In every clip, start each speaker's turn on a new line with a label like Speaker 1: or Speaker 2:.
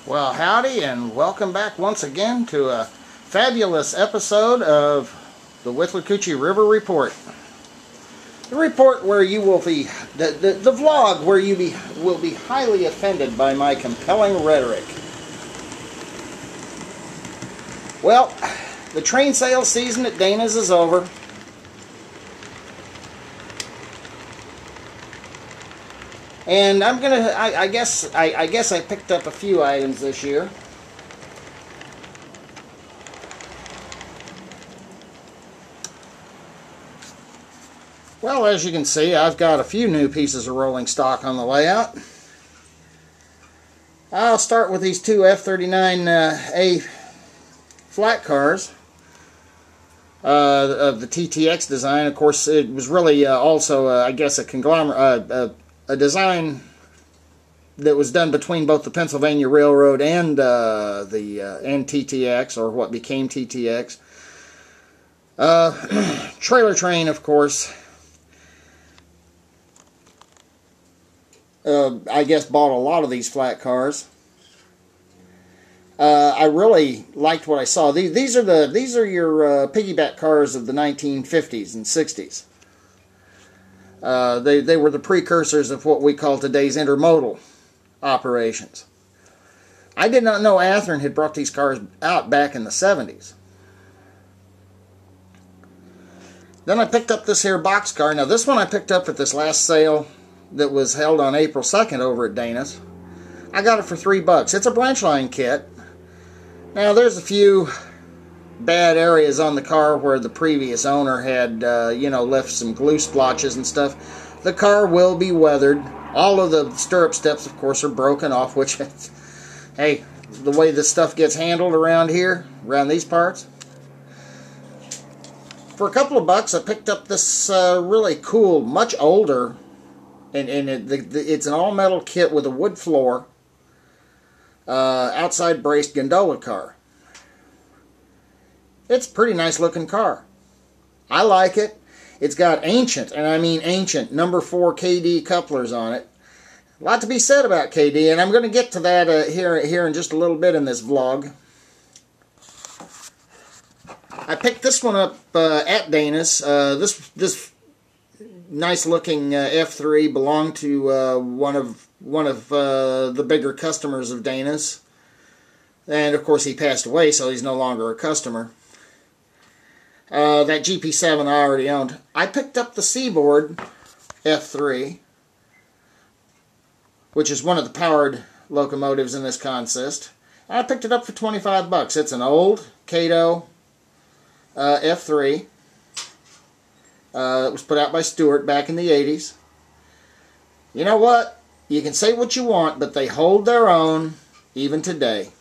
Speaker 1: Well, howdy, and welcome back once again to a fabulous episode of the Withlacoochee River Report. The report where you will be, the vlog where you will be highly offended by my compelling rhetoric. Well, the train sales season at Dana's is over. And I'm gonna, I guess I picked up a few items this year. Well, as you can see, I've got a few new pieces of rolling stock on the layout. I'll start with these two F39A flat cars of the TTX design. Of course, it was really also, I guess, a conglomerate, a design that was done between both the Pennsylvania Railroad and TTX, or what became TTX. Trailer Train, of course, I guess bought a lot of these flat cars. I really liked what I saw. These are your piggyback cars of the 1950s and 60s. They were the precursors of what we call today's intermodal operations. I did not know Athearn had brought these cars out back in the 70s. Then I picked up this here boxcar. Now this one I picked up at this last sale that was held on April 2nd over at Dana's. I got it for $3. It's a branch line kit. Now there's a few bad areas on the car where the previous owner had, left some glue splotches and stuff. The car will be weathered. All of the stirrup steps, of course, are broken off, which, hey, the way this stuff gets handled around here, around these parts. For a couple of bucks, I picked up this really cool, much older, and it's an all-metal kit with a wood floor, outside braced gondola car. It's a pretty nice looking car. I like it. It's got ancient, and I mean ancient, number 4 KD couplers on it. A lot to be said about KD, and I'm going to get to that here in just a little bit in this vlog. I picked this one up at Dana's. This nice looking F3 belonged to one of the bigger customers of Dana's, and of course he passed away, so he's no longer a customer. That GP7 I already owned. I picked up the Seaboard F3, which is one of the powered locomotives in this consist. I picked it up for $25. It's an old Cato F3. It was put out by Stewart back in the 80s. You know what? You can say what you want, but they hold their own even today.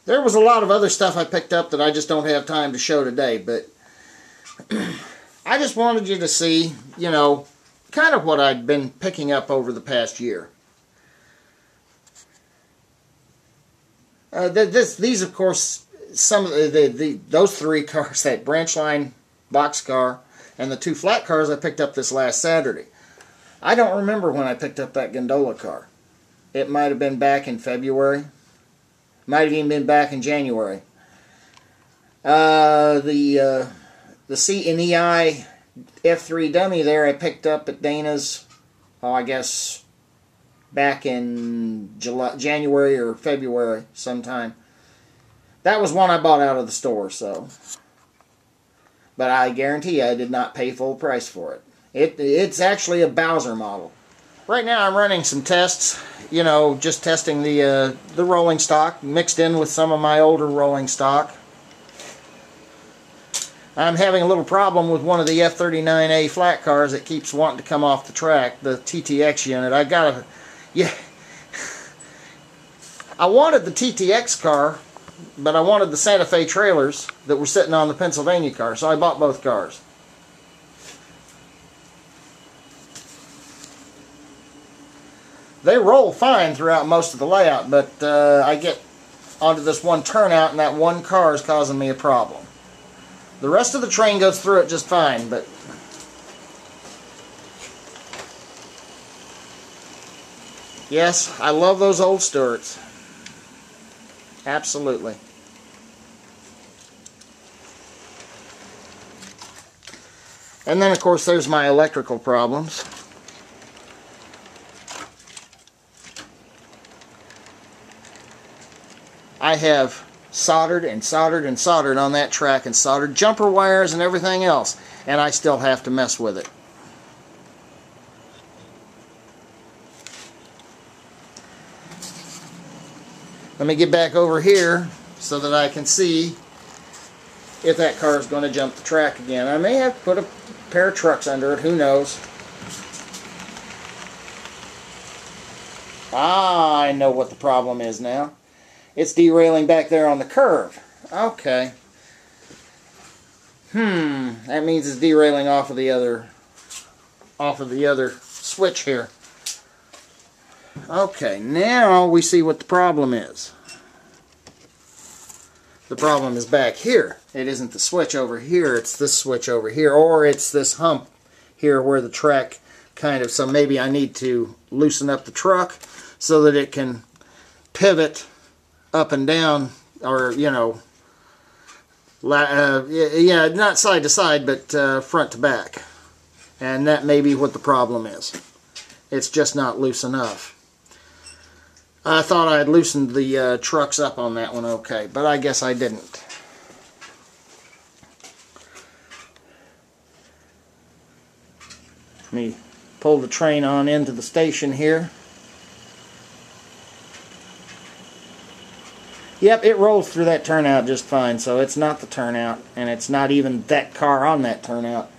Speaker 1: There was a lot of other stuff I picked up that I just don't have time to show today, but I just wanted you to see, kind of what I'd been picking up over the past year. These, of course, some of those 3 cars, that branch line box car and the 2 flat cars I picked up this last Saturday. I don't remember when I picked up that gondola car. It might have been back in February. Might have even been back in January. The C&EI F3 dummy there I picked up at Dana's, I guess back in January or February sometime. That was one I bought out of the store, so. But I guarantee I did not pay full price for it. It's actually a Bowser model. Right now I'm running some tests, just testing the rolling stock mixed in with some of my older rolling stock. I'm having a little problem with one of the F39A flat cars that keeps wanting to come off the track, the TTX unit. I wanted the TTX car, but I wanted the Santa Fe trailers that were sitting on the Pennsylvania car, so I bought both cars. They roll fine throughout most of the layout, but I get onto this one turnout and that one car is causing me a problem. The rest of the train goes through it just fine, but Yes, I love those old Stewarts. Absolutely. And then, of course, there's my electrical problems. I have soldered and soldered and soldered on that track and soldered jumper wires and everything else, and I still have to mess with it. Let me get back over here so that I can see if that car is going to jump the track again. I may have to put a pair of trucks under it, who knows. Ah, I know what the problem is now. It's derailing back there on the curve. Okay. That means it's derailing off of the other switch here. Okay, now we see what the problem is. The problem is back here. It isn't the switch over here, it's this switch over here, or it's this hump here where the track kind of, so maybe I need to loosen up the truck so that it can pivot up and down, or, you know, yeah, not side to side, but front to back. And that may be what the problem is. It's just not loose enough. I thought I had loosened the trucks up on that one okay, but I guess I didn't. Let me pull the train on into the station here. Yep, it rolls through that turnout just fine, so it's not the turnout, and it's not even that car on that turnout.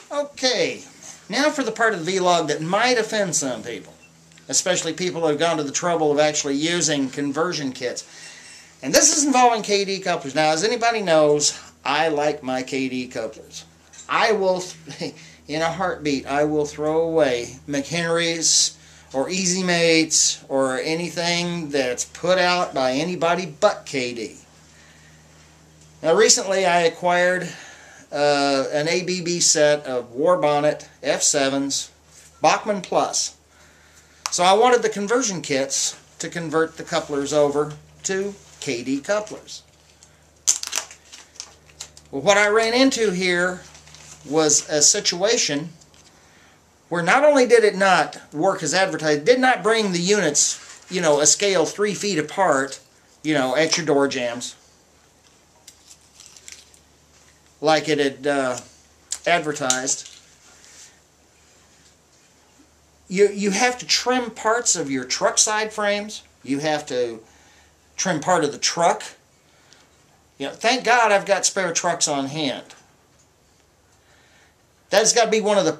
Speaker 1: Okay, now for the part of the vlog that might offend some people, especially people who have gone to the trouble of actually using conversion kits. And this is involving KD couplers. Now, as anybody knows, I like my KD couplers. I will, in a heartbeat, I will throw away McHenry's or Easy Mates or anything that's put out by anybody but KD. Now, recently I acquired an ABB set of War Bonnet F7s, Bachmann Plus. So I wanted the conversion kits to convert the couplers over to KD couplers. Well, what I ran into here was a situation where not only did it not work as advertised, it did not bring the units, you know, a scale 3 feet apart, you know, at your door jambs, like it had advertised. You have to trim parts of your truck side frames. You have to trim part of the truck. You know, thank God I've got spare trucks on hand. That's got to be one of the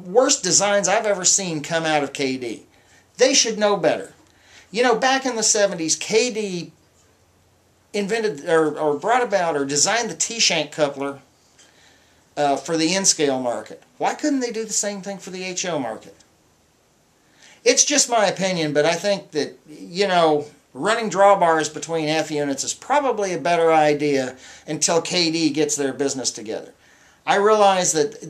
Speaker 1: worst designs I've ever seen come out of KD. They should know better. You know, back in the 70s, KD invented or brought about or designed the T-shank coupler for the N-scale market. Why couldn't they do the same thing for the HO market? It's just my opinion, but I think that, you know, running drawbars between F units is probably a better idea until KD gets their business together. I realize that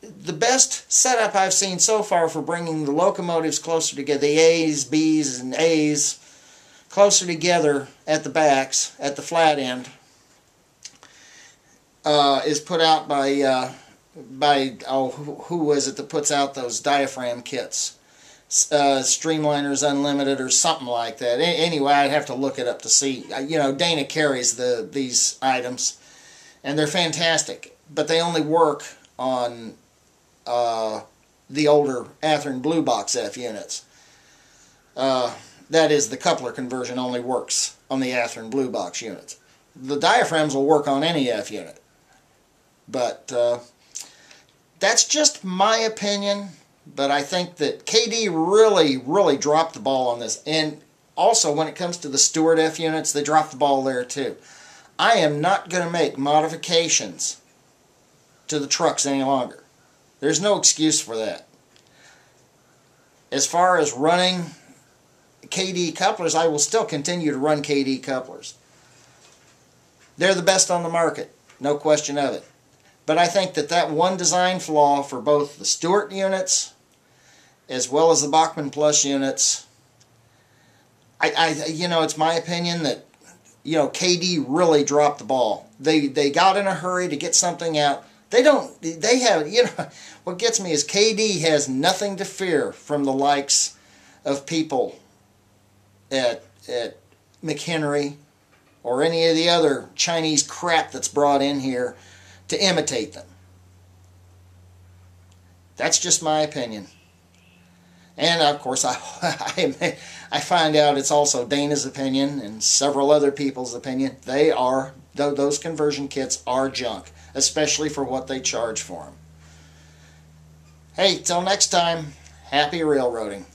Speaker 1: the best setup I've seen so far for bringing the locomotives closer together, the A's, B's, and A's, closer together at the backs, at the flat end, is put out by who was it that puts out those diaphragm kits? Streamliners Unlimited or something like that. Anyway, I'd have to look it up to see. You know, Dana carries these items, and they're fantastic, but they only work on the older Athearn Blue Box F units. That is, the coupler conversion only works on the Athearn Blue Box units. The diaphragms will work on any F unit, but that's just my opinion. But I think that KD really dropped the ball on this. And also, when it comes to the Stewart F units, they dropped the ball there too. I am not going to make modifications to the trucks any longer. There's no excuse for that. As far as running KD couplers, I will still continue to run KD couplers. They're the best on the market, no question of it. But I think that one design flaw for both the Stewart units as well as the Bachmann Plus units, it's my opinion that, KD really dropped the ball. They got in a hurry to get something out. What gets me is KD has nothing to fear from the likes of people at McHenry or any of the other Chinese crap that's brought in here to imitate them. That's just my opinion. And of course, I find out it's also Dana's opinion and several other people's opinion. Those conversion kits are junk, especially for what they charge for them. Hey, till next time, happy railroading.